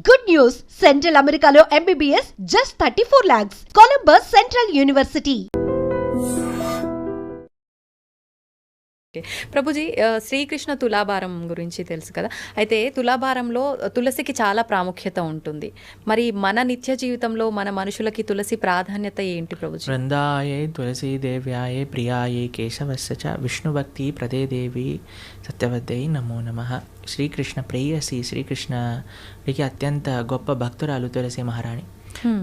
Good news! Central Americano MBBS just 34 lakhs. Columbus Central University. Prabhuji, Srikrishna తులాభారం గురించి తెలుసు కదా. అయితే తులాభారంలో తులసికి చాలా ప్రాముఖ్యత ఉంటుంది. మరి మన నిత్య జీవితంలో మన మనుషులకి తులసి ప్రాధాన్యత ఏంటి ప్రభుజీ? వృందాయే తులసీ దేవ్యాయే ప్రియాయే కేశవస్య చ విష్ణుభక్తి ప్రదే దేవి సత్యవద్యై నమో నమః. శ్రీకృష్ణ ప్రేయసి, శ్రీకృష్ణకి అత్యంత గొప్ప భక్తురాలు తులసి మహారాణి.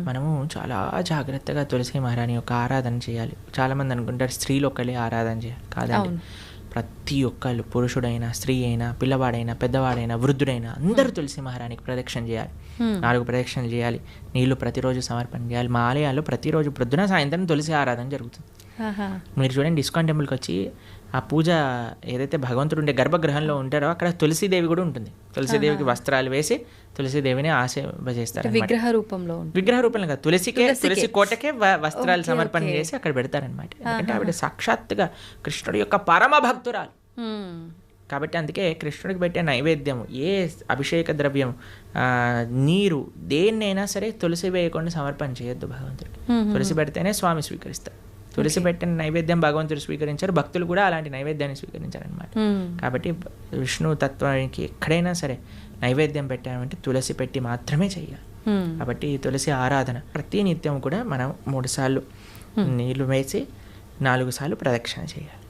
మనము చాలా జాగ్రత్తగా తులసి మహారాణి యొక్క ఆరాధన చేయాలి. చాలామంది అనుకుంటారు స్త్రీలు ఒక్కలే ఆరాధన చేయాలి. కాదండి, ప్రతి ఒక్కళ్ళు, పురుషుడైనా స్త్రీ అయినా పిల్లవాడైనా పెద్దవాడైనా వృద్ధుడైనా అందరూ తులసి మహారాణికి ప్రదక్షిణ చేయాలి. 4 ప్రదక్షిణలు చేయాలి. నీళ్లు ప్రతిరోజు సమర్పణ చేయాలి. మా ఆలయాల్లో ప్రతిరోజు ప్రొద్దున సాయంత్రం తులసి ఆరాధన జరుగుతుంది. మీరు చూడండి, ఇస్కాన్ టెంపుల్కి వచ్చి ఆ పూజ ఏదైతే భగవంతుడు ఉండే గర్భగృహంలో ఉంటారో అక్కడ తులసీదేవి కూడా ఉంటుంది. తులసీదేవికి వస్త్రాలు వేసి తులసీదేవిని ఆశీర్వదిస్తారు. విగ్రహ రూపంలో కాదు, తులసి కోటకే వస్త్రాలు సమర్పణ చేసి అక్కడ పెడతారనమాట. ఎందుకంటే ఆవిడ సాక్షాత్తుగా కృష్ణుడి యొక్క పరమ భక్తురాలు కాబట్టి. అందుకే కృష్ణుడికి పెట్టే నైవేద్యము, ఏ అభిషేక ద్రవ్యం, నీరు, దేన్నైనా సరే తులసి వేయకుండా సమర్పణ చేయొద్దు భగవంతుడికి. తులసి పెడితేనే స్వామి స్వీకరిస్తారు. తులసి పెట్టిన నైవేద్యం భగవంతుడు స్వీకరించారు, భక్తులు కూడా అలాంటి నైవేద్యాన్ని స్వీకరించారనమాట. కాబట్టి విష్ణు తత్వానికి ఎక్కడైనా సరే నైవేద్యం పెట్టామంటే తులసి పెట్టి మాత్రమే చేయాలి. కాబట్టి తులసి ఆరాధన ప్రతి నిత్యం కూడా మనం 3 సార్లు నీళ్లు వేసి 4 సార్లు ప్రదక్షిణ చేయాలి.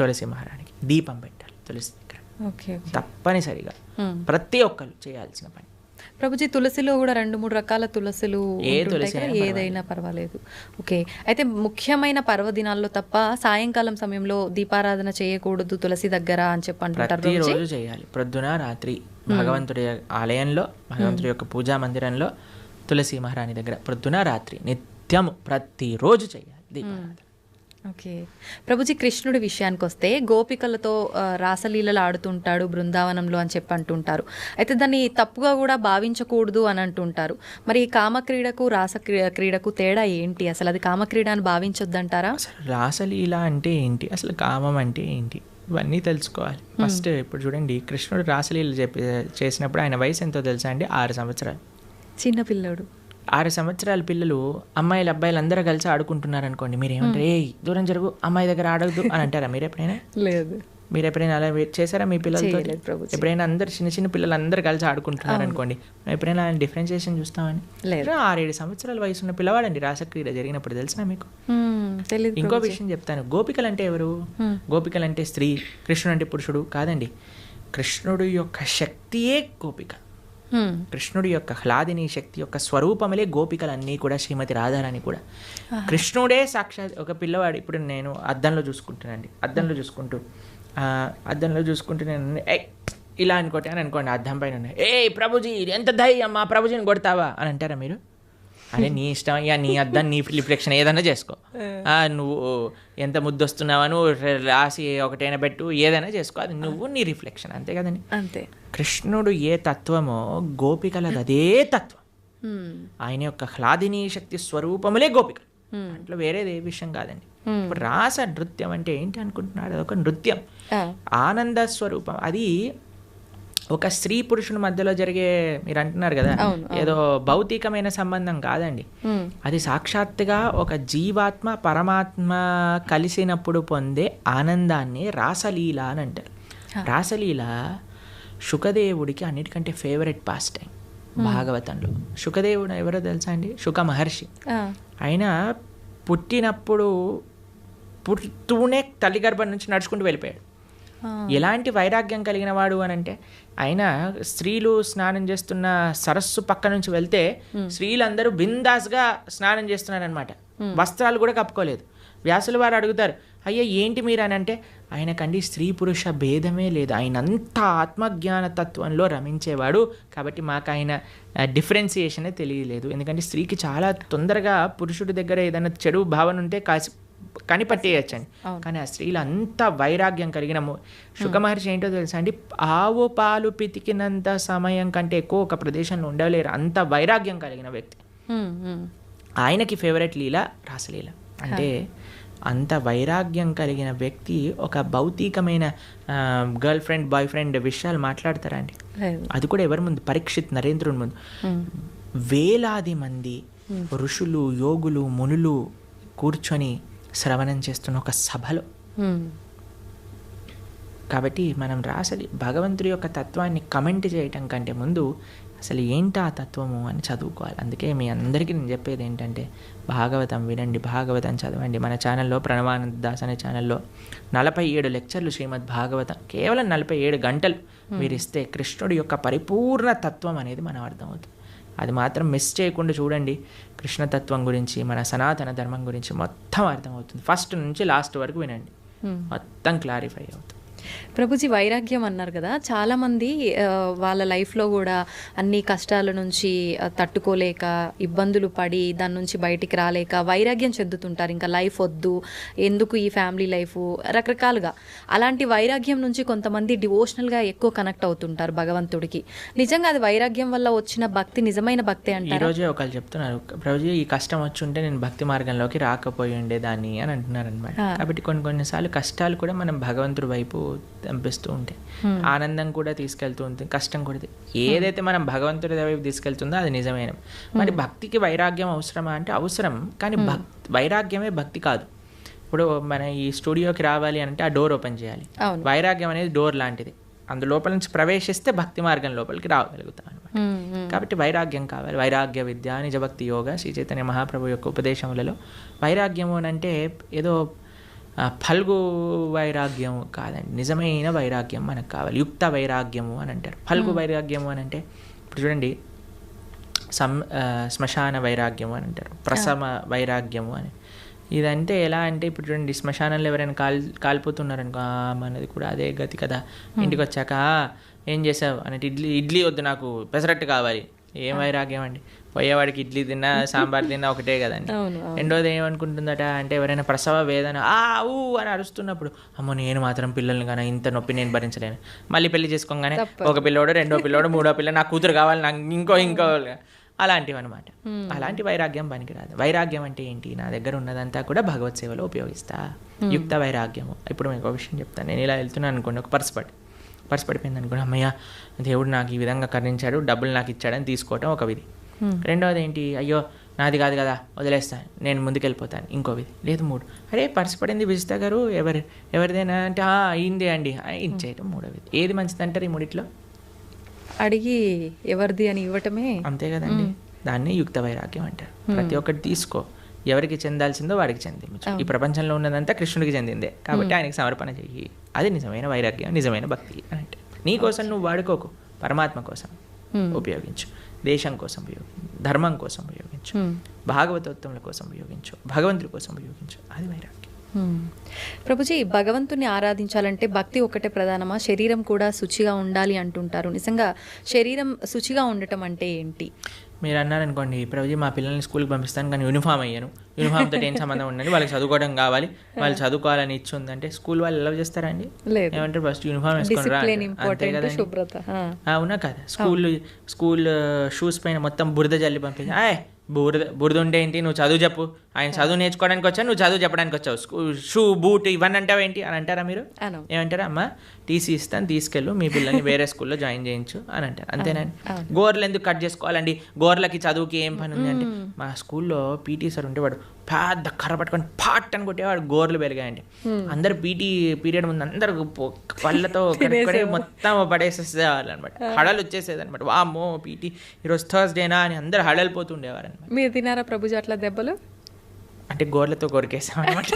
తులసి మహారాణికి దీపం పెట్టాలి తులసి దగ్గర. తప్పనిసరిగా ప్రతి ఒక్కరు చేయాల్సిన పని. ప్రభుజీ, తులసిలో కూడా 2-3 రకాల తులసులు ఏదైనా పర్వాలేదు. ఓకే. అయితే ముఖ్యమైన పర్వదినాల్లో తప్ప సాయంకాలం సమయంలో దీపారాధన చేయకూడదు తులసి దగ్గర అని చెప్పి అంటారు. ప్రతిరోజు చేయాలి, ప్రొద్దున రాత్రి భగవంతుడి ఆలయంలో, భగవంతుడి యొక్క పూజా మందిరంలో తులసి మహారాణి దగ్గర ప్రొద్దున రాత్రి నిత్యము ప్రతిరోజు చేయాలి దీపారాధన. ఓకే. ప్రభుజీ, కృష్ణుడి విషయానికి వస్తే గోపికలతో రాసలీలలు ఆడుతుంటాడు బృందావనంలో అని చెప్పి అంటుంటారు. అయితే దాన్ని తప్పుగా కూడా భావించకూడదు అని అంటుంటారు. మరి కామక్రీడకు రాస క్రీడకు తేడా ఏంటి? అసలు అది కామక్రీడ అని భావించొద్దంటారా? అసలు రాసలీల అంటే ఏంటి, అసలు కామం అంటే ఏంటి, ఇవన్నీ తెలుసుకోవాలి ఫస్ట్. ఇప్పుడు చూడండి, కృష్ణుడు రాసలీల చేసినప్పుడు ఆయన వయసు ఎంతో తెలుసా అండి? 6 సంవత్సరాలు. చిన్న పిల్లడు. 6 సంవత్సరాల పిల్లలు అమ్మాయిలు అబ్బాయిలు అందరూ కలిసి ఆడుకుంటున్నారు అనుకోండి, మీరు ఏమంటారు? ఏ దూరం జరుగు, అమ్మాయి దగ్గర ఆడద్దు అని అంటారా? మీరు ఎప్పుడైనా? లేదు. మీరు ఎప్పుడైనా అలా చేశారా మీ పిల్లలతో? ఎప్పుడైనా అందరు చిన్న పిల్లలు అందరూ కలిసి ఆడుకుంటున్నారు అనుకోండి, ఎప్పుడైనా ఆయన డిఫరెన్షియేషన్ చూస్తామని? 6-7 సంవత్సరాల వయసు ఉన్న పిల్లవాడండి రాసక్రీడ జరిగినప్పుడు, తెలిసినా మీకు? ఇంకో విషయం చెప్తాను. గోపికలు అంటే ఎవరు? గోపికలు అంటే స్త్రీ, కృష్ణుడు అంటే పురుషుడు కాదండి. కృష్ణుడు యొక్క శక్తియే గోపిక. కృష్ణుడి యొక్క హ్లాదిని శక్తి యొక్క స్వరూపములే గోపికలన్నీ కూడా, శ్రీమతి రాధారాణి కూడా. కృష్ణుడే సాక్షాత్ ఒక పిల్లవాడు. ఇప్పుడు నేను అద్దంలో చూసుకుంటానండి, అద్దంలో చూసుకుంటూ నేను ఇలా అనుకోండి, అద్దం పైన ఏ ప్రభుజీ ఎంత ధైర్యం, మా ప్రభుజీని కొడతావా అని అంటారా మీరు? అరే నీ ఇష్టం, ఇక నీ అద్దం నీ రిఫ్లెక్షన్ ఏదైనా చేసుకో, నువ్వు ఎంత ముద్దు వస్తున్నావా, నువ్వు రాసి ఒకటైనా పెట్టు, ఏదైనా చేసుకో, అది నువ్వు నీ రిఫ్లెక్షన్, అంతే కదండి. అంతే. కృష్ణుడు ఏ తత్వమో గోపికలది అదే తత్వం. ఆయన యొక్క హ్లాదిని శక్తి స్వరూపములే గోపికలు, అట్లా వేరేది ఏ విషయం కాదండి. ఇప్పుడు రాస నృత్యం అంటే ఏంటి అనుకుంటున్నాడు? అదొక నృత్యం, ఆనంద స్వరూపం. అది ఒక స్త్రీ పురుషుని మధ్యలో జరిగే, మీరు అంటున్నారు కదా, ఏదో భౌతికమైన సంబంధం కాదండి. అది సాక్షాత్తుగా ఒక జీవాత్మ పరమాత్మ కలిసినప్పుడు పొందే ఆనందాన్ని రాసలీల అని అంటారు. రాసలీల శుకదేవుడికి అన్నిటికంటే ఫేవరెట్ పాస్ టైం భాగవతంలో. శుకదేవుడు ఎవరో తెలుసా అండి? శుక మహర్షి. ఆయన పుడుతూనే తల్లి గర్భం నుంచి నడుచుకుంటూ వెళ్ళిపోయాడు. ఎలాంటి వైరాగ్యం కలిగిన వాడు అని అంటే, ఆయన స్త్రీలు స్నానం చేస్తున్న సరస్సు పక్క నుంచి వెళ్తే స్త్రీలందరూ బిందాస్గా స్నానం చేస్తున్నారనమాట, వస్త్రాలు కూడా కప్పుకోలేదు. వ్యాసుల వారు అడుగుతారు, అయ్యా ఏంటి మీరు అని అంటే, ఆయనకండి స్త్రీ పురుష భేదమే లేదు, ఆయన అంతా ఆత్మజ్ఞాన తత్వంలో రమించేవాడు, కాబట్టి మాకు ఆయన డిఫరెన్సియేషనే తెలియలేదు. ఎందుకంటే స్త్రీకి చాలా తొందరగా పురుషుడి దగ్గర ఏదైనా చెడు భావన ఉంటే కనిపట్టేయచ్చండి. కానీ ఆ స్త్రీలు అంత వైరాగ్యం కలిగిన శుక మహర్షి ఏంటో తెలుసా అండి? ఆవు పాలు పితికినంత సమయం కంటే ఎక్కువ ఒక ప్రదేశంలో ఉండలేరు, అంత వైరాగ్యం కలిగిన వ్యక్తి. ఆయనకి ఫేవరెట్ లీల రాసలీల. అంటే అంత వైరాగ్యం కలిగిన వ్యక్తి ఒక భౌతికమైన గర్ల్ ఫ్రెండ్ బాయ్ ఫ్రెండ్ విషయాలు మాట్లాడతారా అండి? అది కూడా ఎవరి ముందు? పరీక్షిత్ నరేంద్రుని ముందు. వేలాది మంది ఋషులు, యోగులు, మునులు కూర్చొని శ్రవణం చేస్తున్న ఒక సభలో. కాబట్టి మనం రాసలి భగవంతుడి యొక్క తత్వాన్ని కమెంట్ చేయటం కంటే ముందు అసలు ఏంటా ఆ తత్వము అని చదువుకోవాలి. అందుకే మీ అందరికీ నేను చెప్పేది ఏంటంటే భాగవతం వినండి, భాగవతం చదవండి. మన ఛానల్లో ప్రణవానంద దాస్ అనే ఛానల్లో 47 లెక్చర్లు శ్రీమద్ భాగవతం, కేవలం 47 గంటలు మీరు ఇస్తే కృష్ణుడి యొక్క పరిపూర్ణ తత్వం అనేది మనం అర్థమవుతుంది. అది మాత్రం మిస్ చేయకుండా చూడండి. కృష్ణతత్వం గురించి, మన సనాతన ధర్మం గురించి మొత్తం అర్థమవుతుంది. ఫస్ట్ నుంచి లాస్ట్ వరకు వినండి, మొత్తం క్లారిఫై అవుతుంది. ప్రభుజీ, వైరాగ్యం అన్నారు కదా, చాలామంది వాళ్ళ లైఫ్లో కూడా అన్ని కష్టాల నుంచి తట్టుకోలేక, ఇబ్బందులు పడి దాని నుంచి బయటికి రాలేక వైరాగ్యం చెందుతుంటారు. ఇంకా లైఫ్ వద్దు, ఎందుకు ఈ ఫ్యామిలీ లైఫ్, రకరకాలుగా. అలాంటి వైరాగ్యం నుంచి కొంతమంది డివోషనల్గా ఎక్కువ కనెక్ట్ అవుతుంటారు భగవంతుడికి. నిజంగా అది వైరాగ్యం వల్ల వచ్చిన భక్తి నిజమైన భక్తి అంటారు. ఈరోజే ఒకళ్ళు చెప్తున్నారు, ప్రభుజీ ఈ కష్టం వచ్చి ఉంటే నేను భక్తి మార్గంలోకి రాకపోయి ఉండేదాన్ని అని అంటున్నారు అనమాట. కాబట్టి కొన్నిసార్లు కష్టాలు కూడా మనం భగవంతుడి వైపు పంపిస్తూ ఉంటాయి. ఆనందం కూడా తీసుకెళ్తూ ఉంటుంది, కష్టం కూడా. ఏదైతే మనం భగవంతుడి వైపు తీసుకెళ్తుందో అది నిజమైన. మరి భక్తికి వైరాగ్యం అవసరమా అంటే అవసరం, కానీ వైరాగ్యమే భక్తి కాదు. ఇప్పుడు మన ఈ స్టూడియోకి రావాలి అంటే ఆ డోర్ ఓపెన్ చేయాలి. వైరాగ్యం అనేది డోర్ లాంటిది, అందు లోపల నుంచి ప్రవేశిస్తే భక్తి మార్గం లోపలికి రాగలుగుతాం అనమాట. కాబట్టి వైరాగ్యం కావాలి. వైరాగ్య విద్య, నిజభక్తి యోగ, శ్రీ చైతన్య మహాప్రభు యొక్క ఉపదేశములలో వైరాగ్యము అని అంటే ఏదో ఫల్గు వైరాగ్యం కాదండి. నిజమైన వైరాగ్యం మనకు కావాలి. యుక్త వైరాగ్యము అని అంటారు. ఫల్గు వైరాగ్యము అని అంటే ఇప్పుడు చూడండి, శ్మశాన వైరాగ్యము అని అంటారు, ప్రసమ వైరాగ్యము అని. ఇదంటే ఎలా అంటే ఇప్పుడు చూడండి, శ్మశానంలో ఎవరైనా కాలిపోతున్నారనుకో, మనది కూడా అదే గతి కదా. ఇంటికి వచ్చాక ఏం చేసావు అంటే ఇడ్లీ వద్దు, నాకు పెసరట్టు కావాలి. ఏం వైరాగ్యం అండి? పోయేవాడికి ఇడ్లీ తిన్నా సాంబార్ తిన్నా ఒకటే కదండి. రెండోది ఏమనుకుంటుందట అంటే ఎవరైనా ప్రసవ వేదన ఊ అని అరుస్తున్నప్పుడు, అమ్మో నేను మాత్రం పిల్లల్ని కానీ ఇంత నొప్పి నేను భరించలేను. మళ్ళీ పెళ్లి చేసుకోగానే ఒక పిల్లోడు, రెండో పిల్లోడు, మూడో పిల్ల, నాకు కూతురు కావాలి, నాకు ఇంకో అలాంటివి అనమాట. అలాంటి వైరాగ్యం పనికిరాదు. వైరాగ్యం అంటే ఏంటి? నా దగ్గర ఉన్నదంతా కూడా భగవత్ సేవలో ఉపయోగిస్తా. యుక్త వైరాగ్యము. ఇప్పుడు మీకు ఒక విషయం చెప్తాను. నేను ఇలా వెళ్తున్నాను అనుకోండి, ఒక పర్స్ పడిపోయింది అనుకోండి, అమ్మయ్య దేవుడు నాకు ఈ విధంగా కరుణించాడు, డబ్బులు నాకు ఇచ్చాడని తీసుకోవటం ఒక విధి. రెండవది ఏంటి? అయ్యో నాది కాదు కదా, వదిలేస్తాను, నేను ముందుకెళ్ళిపోతాను, ఇంకో విధి. లేదు 3, అరే పర్స్ పడింది విజిత గారు, ఎవరిదేనా అంటే అయిందే అండి, ఇచ్చేయటం మూడో విధి. ఏది మంచిది అంటారు ఈ మూడిట్లో? అడిగి ఎవరిది అని ఇవ్వటమే. అంతే కదండి. దాన్ని యుక్త వైరాగ్యం అంటారు. ప్రతి ఒక్కటి తీసుకో, ఎవరికి చెందాల్సిందో వాడికి చెందించు. ఈ ప్రపంచంలో ఉన్నదంతా కృష్ణుడికి చెందిందే కాబట్టి ఆయనకి సమర్పణ చెయ్యి. అది నిజమైన వైరాగ్యం, నిజమైన భక్తి అని అంటే. నీ కోసం నువ్వు వాడుకోకు, పరమాత్మ కోసం ఉపయోగించు, దేశం కోసం ఉపయోగించు, ధర్మం కోసం ఉపయోగించు, భాగవతోత్తముల కోసం ఉపయోగించు, భగవంతుడి కోసం ఉపయోగించు. అది వైరాగ్యం. ప్రభుజీ, భగవంతుని ఆరాధించాలంటే భక్తి ఒకటే ప్రధానమా? శరీరం కూడా శుచిగా ఉండాలి అంటుంటారు. నిజంగా శరీరం శుచిగా ఉండటం అంటే ఏంటి? మీరు అన్నారనుకోండి, ప్రభుజీ మా పిల్లల్ని స్కూల్కి పంపిస్తాను కానీ యూనిఫామ్ అయ్యాను, యూనిఫామ్తో ఏం సంబంధం ఉండండి, వాళ్ళకి చదువుకోవడం కావాలి, వాళ్ళు చదువుకోవాలని ఇచ్చి ఉందంటే స్కూల్ వాళ్ళు ఎలా చేస్తారండి? ఏమంటారు? ఫస్ట్ యూనిఫామ్ వేసుకొని రా, అంతే కదండి. అవునా కదా? స్కూల్ షూస్ పైన మొత్తం బురద జల్లి పంపించి, బురద ఉంటే ఏంటి, నువ్వు చదువు చెప్పు, ఆయన చదువు నేర్చుకోవడానికి వచ్చావు, నువ్వు చదువు చెప్పడానికి వచ్చావు, షూ బూట్ ఇవన్నీ అంటావు ఏంటి అని అంటారా మీరు? ఏమంటారా? అమ్మ టీసీ ఇస్తాను, తీసుకెళ్ళు, మీ పిల్లల్ని వేరే స్కూల్లో జాయిన్ చేయించు అని అంటారు. అంతేనండి. గోర్లు ఎందుకు కట్ చేసుకోవాలండి? గోర్లకి చదువుకి ఏం పని ఉంది అంటే, మా స్కూల్లో పీటీ సార్ ఉంటే వాడు పెద్ద కర్ర పట్టుకొని పాట్ అని కొట్టేవాడు, గోర్లు పెరిగాయండి. అందరు పీటీ పీరియడ్ ముందు అందరు పళ్ళతో మొత్తం పడేసేసేవాళ్ళు అనమాట. హడలు వచ్చేసేది అనమాట. వామ్మో పీటీ ఈరోజు థర్స్డేనా అని అందరు హడలిపోతుండేవారు అనమాట. మీరు తినారా ప్రభుజీ అట్లా దెబ్బలు? అంటే గోర్లతో కొరికేసాం అనమాట.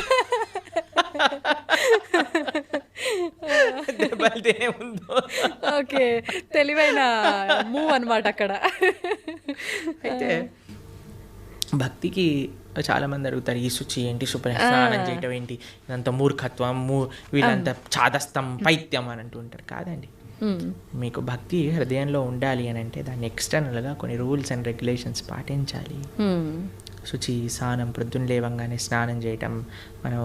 దెబ్బలు తినేముందో. ఓకే, తెలివైన మూవ్ అనమాట అక్కడ. అయితే భక్తికి చాలామంది అడుగుతారు, ఈ శుచి ఏంటి, స్నానం చేయటం ఏంటి, ఇదంతా మూర్ఖత్వం, వీళ్ళంతా చాదస్తం, పైత్యం అని అంటూ ఉంటారు. కాదండి. మీకు భక్తి హృదయంలో ఉండాలి అని అంటే దాన్ని ఎక్స్టర్నల్గా కొన్ని రూల్స్ అండ్ రెగ్యులేషన్స్ పాటించాలి. శుచి, స్నానం, ప్రొద్దున లేవంగానే స్నానం చేయటం, మనం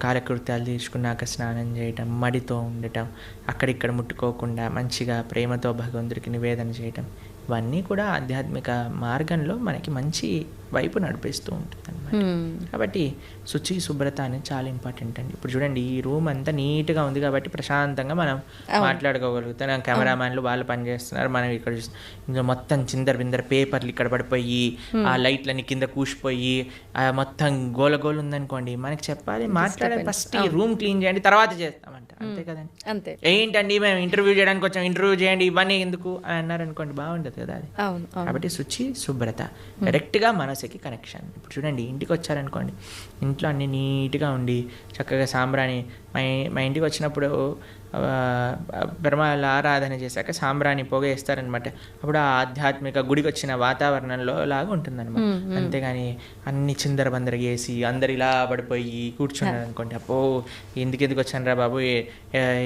కాలకృత్యాలు తీర్చుకున్నాక స్నానం చేయటం, మడితో ఉండటం, అక్కడిక్కడ ముట్టుకోకుండా మంచిగా ప్రేమతో భగవంతుడికి నివేదన చేయటం, ఇవన్నీ కూడా ఆధ్యాత్మిక మార్గంలో మనకి మంచి వైపు నడిపిస్తూ ఉంటుంది అనమాట. కాబట్టి శుచి శుభ్రత అనేది చాలా ఇంపార్టెంట్ అండి. ఇప్పుడు చూడండి, ఈ రూమ్ అంతా నీట్గా ఉంది కాబట్టి ప్రశాంతంగా మనం మాట్లాడుకోగలుగుతాం. కెమెరామ్యాన్లు వాళ్ళు పనిచేస్తున్నారు, మనం ఇక్కడ ఇంకా మొత్తం చిందర బిందర పేపర్లు ఇక్కడ పడిపోయి, ఆ లైట్లన్నీ కింద కూసిపోయి, ఆ మొత్తం గోలగోలు ఉందనుకోండి, మనకి చెప్పాలి, మాట్లాడాలి, ఫస్ట్ ఈ రూమ్ క్లీన్ చేయండి తర్వాత చేస్తామంట. అంతే కదండి. అంతే. ఏంటండి మేము ఇంటర్వ్యూ చేయడానికి వచ్చాం, ఇంటర్వ్యూ చేయండి ఇవన్నీ ఎందుకు అని అన్నారు అనుకోండి, బాగుంటుంది కదా అది. కాబట్టి శుచి శుభ్రత డైరెక్ట్గా మనసుకి కనెక్షన్. ఇప్పుడు చూడండి, ఇంటికి వచ్చారనుకోండి, ఇంట్లో అన్ని నీట్గా ఉండి చక్కగా సాంబ్రాణి, మా ఇంటికి వచ్చినప్పుడు బ్రహ్మాల ఆరాధన చేశాక సాంబ్రాణి పొగ వేస్తారనమాట. అప్పుడు ఆ ఆధ్యాత్మిక గుడికి వచ్చిన వాతావరణంలో లాగా ఉంటుందన్నమాట. అంతేగాని అన్ని చిందర బందర వేసి అందరు ఇలా పడిపోయి కూర్చున్నారు అనుకోండి, అప్పో ఎందుకు వచ్చాను రా బాబు,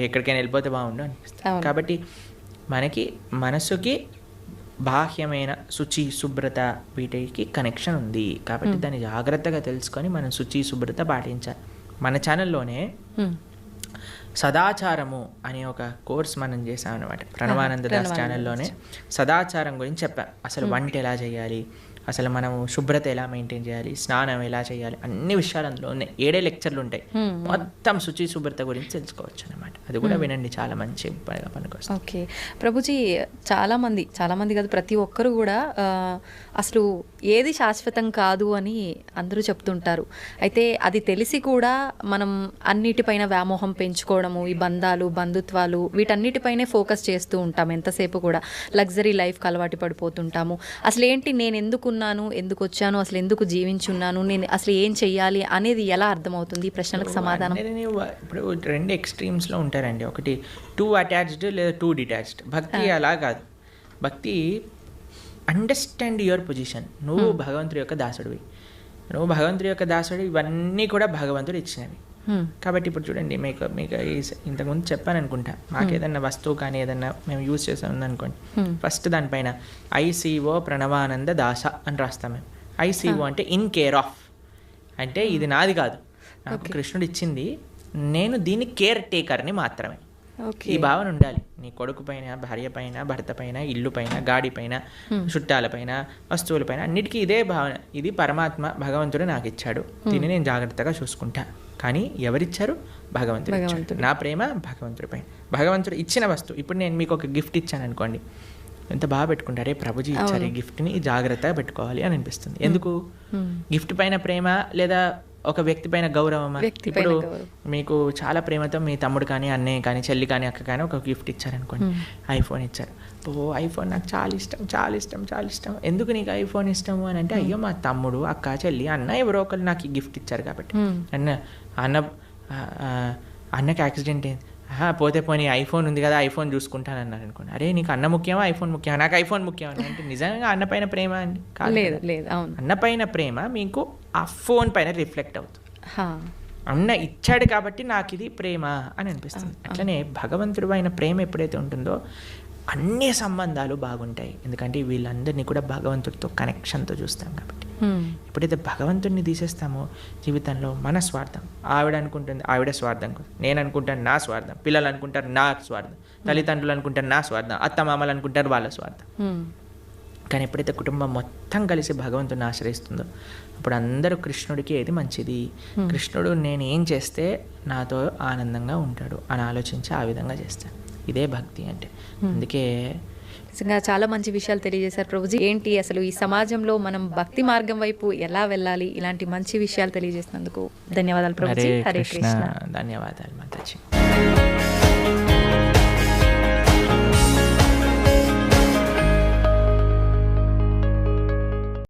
ఎక్కడికైనా వెళ్ళిపోతే బాగుండు అనిపిస్తుంది. కాబట్టి మనకి మనసుకి బాహ్యమైన శుచి శుభ్రత వీటికి కనెక్షన్ ఉంది. కాబట్టి దాన్ని జాగ్రత్తగా తెలుసుకొని మనం శుచి శుభ్రత పాటించాలి. మన ఛానల్లోనే సదాచారము అనే ఒక కోర్స్ మనం చేసాం అనమాట. ప్రణవానంద దాస్ ఛానల్లోనే సదాచారం గురించి చెప్పాం. అసలు వంట ఎలా చేయాలి, అసలు మనం శుభ్రత ఎలా మెయింటైన్ చేయాలి, స్నానం ఎలా చేయాలి, అన్ని విషయాలు అందులో ఉన్నాయి. 7 లెక్చర్లు ఉంటాయి, మొత్తం శుచి శుభ్రత గురించి తెలుసుకోవచ్చు అనమాట. అది కూడా వినండి, చాలా మంచి పనికొస్తుంది. ఓకే ప్రభుజీ, చాలా మంది కాదు, ప్రతి ఒక్కరు కూడా అసలు ఏది శాశ్వతం కాదు అని అందరూ చెప్తుంటారు. అయితే అది తెలిసి కూడా మనం అన్నిటిపైన వ్యామోహం పెంచుకోవడము, ఈ బంధాలు బంధుత్వాలు వీటన్నిటిపైనే ఫోకస్ చేస్తూ ఉంటాం. ఎంతసేపు కూడా లగ్జరీ లైఫ్కి అలవాటు పడిపోతుంటాము. అసలు ఏంటి, నేను ఎందుకు వచ్చాను, అసలు ఎందుకు జీవించున్నాను, నేను అసలు ఏం చెయ్యాలి అనేది ఎలా అర్థమవుతుంది? ఈ ప్రశ్నలకు సమాధానం. ఇప్పుడు 2 ఎక్స్ట్రీమ్స్లో ఉంటారండి. ఒకటి టూ అటాచ్డ్ లేదా టూ డిటాచ్డ్. భక్తి అలా కాదు. భక్తి అండర్స్టాండ్ యువర్ పొజిషన్. నువ్వు భగవంతుడి యొక్క దాసుడివి, ఇవన్నీ కూడా భగవంతుడు ఇచ్చినవి. కాబట్టి ఇప్పుడు చూడండి, మీకు ఇంతకుముందు చెప్పాను అనుకుంటా, మాకు ఏదన్నా వస్తువు కానీ ఏదన్నా మేము యూజ్ చేసాం ఉందనుకోండి, ఫస్ట్ దానిపైన ICO ప్రణవానంద దాస అని రాస్తాం మేము. ICO అంటే ఇన్ కేర్ ఆఫ్, అంటే ఇది నాది కాదు, నాకు కృష్ణుడు ఇచ్చింది, నేను దీని కేర్ టేకర్ని మాత్రమే. ఈ భావన ఉండాలి. నీ కొడుకు పైన, భార్య పైన, భర్త పైన, ఇల్లు పైన, గాడి పైన, చుట్టాల పైన, వస్తువుల పైన, అన్నిటికీ ఇదే భావన. ఇది పరమాత్మ భగవంతుడు నాకు ఇచ్చాడు, దీన్ని నేను జాగ్రత్తగా చూసుకుంటా. కానీ ఎవరిచ్చారు? భగవంతుడు. నా ప్రేమ భగవంతుడి పైన. భగవంతుడు ఇచ్చిన వస్తువు. ఇప్పుడు నేను మీకు ఒక గిఫ్ట్ ఇచ్చాను అనుకోండి, ఎంత బాగా పెట్టుకుంటారే, ప్రభుజీ ఇచ్చారు ఈ గిఫ్ట్ని, జాగ్రత్తగా పెట్టుకోవాలి అని అనిపిస్తుంది. ఎందుకు? గిఫ్ట్ పైన ప్రేమ లేదా ఒక వ్యక్తి పైన గౌరవమా? ఇప్పుడు మీకు చాలా ప్రేమతో మీ తమ్ముడు కానీ, అన్నయ్య కానీ, చెల్లి కానీ, అక్క కానీ ఒక గిఫ్ట్ ఇచ్చారనుకోండి, ఐఫోన్ ఇచ్చారు. ఐఫోన్ నాకు చాలా ఇష్టం. ఎందుకు నీకు ఐఫోన్ ఇష్టము అని అంటే, అయ్యో మా తమ్ముడు, అక్క, చెల్లి, అన్న ఎవరో ఒకరు నాకు ఈ గిఫ్ట్ ఇచ్చారు కాబట్టి. అన్నకి యాక్సిడెంట్ అయింది, పోతే పోనీ ఐఫోన్ ఉంది కదా, ఐఫోన్ చూసుకుంటాను అన్నారు అనుకోండి. అరే నీకు అన్న ముఖ్యమా, ఐఫోన్ ముఖ్యమా? నాకు ఐఫోన్ ముఖ్యం అని అంటే నిజంగా అన్న పైన ప్రేమ అండి? లేదు. అన్న పైన ప్రేమ మీకు ఆ ఫోన్ పైన రిఫ్లెక్ట్ అవుతుంది. అన్న ఇచ్చాడు కాబట్టి నాకు ఇది ప్రేమ అని అనిపిస్తుంది. అట్లనే భగవంతుడు అయిన ప్రేమ ఎప్పుడైతే ఉంటుందో అన్ని సంబంధాలు బాగుంటాయి. ఎందుకంటే వీళ్ళందరినీ కూడా భగవంతుడితో కనెక్షన్తో చూస్తాం కాబట్టి. ఎప్పుడైతే భగవంతుడిని తీసేస్తామో జీవితంలో మన స్వార్థం, ఆవిడ అనుకుంటుంది ఆవిడ స్వార్థం, నేను అనుకుంటాను నా స్వార్థం, పిల్లలు అనుకుంటారు నా స్వార్థం, తల్లిదండ్రులు అనుకుంటారు నా స్వార్థం, అత్తమామలు అనుకుంటారు వాళ్ళ స్వార్థం. కానీ ఎప్పుడైతే కుటుంబం మొత్తం కలిసి భగవంతుడిని ఆశ్రయిస్తుందో అప్పుడు అందరూ కృష్ణుడికి ఏది మంచిది, కృష్ణుడు నేను ఏం చేస్తే నాతో ఆనందంగా ఉంటాడు అని ఆలోచించి ఆ విధంగా చేస్తాను. ఇదే భక్తి అంటే. అందుకే నిజంగా చాలా మంచి విషయాలు తెలియజేశారు ప్రభుజీ. ఏంటి అసలు ఈ సమాజంలో మనం భక్తి మార్గం వైపు ఎలా వెళ్ళాలి, ఇలాంటి మంచి విషయాలు తెలియజేసినందుకు ధన్యవాదాలు ప్రభుజీ. హరే కృష్ణ. ధన్యవాదాలు మాతాజీ.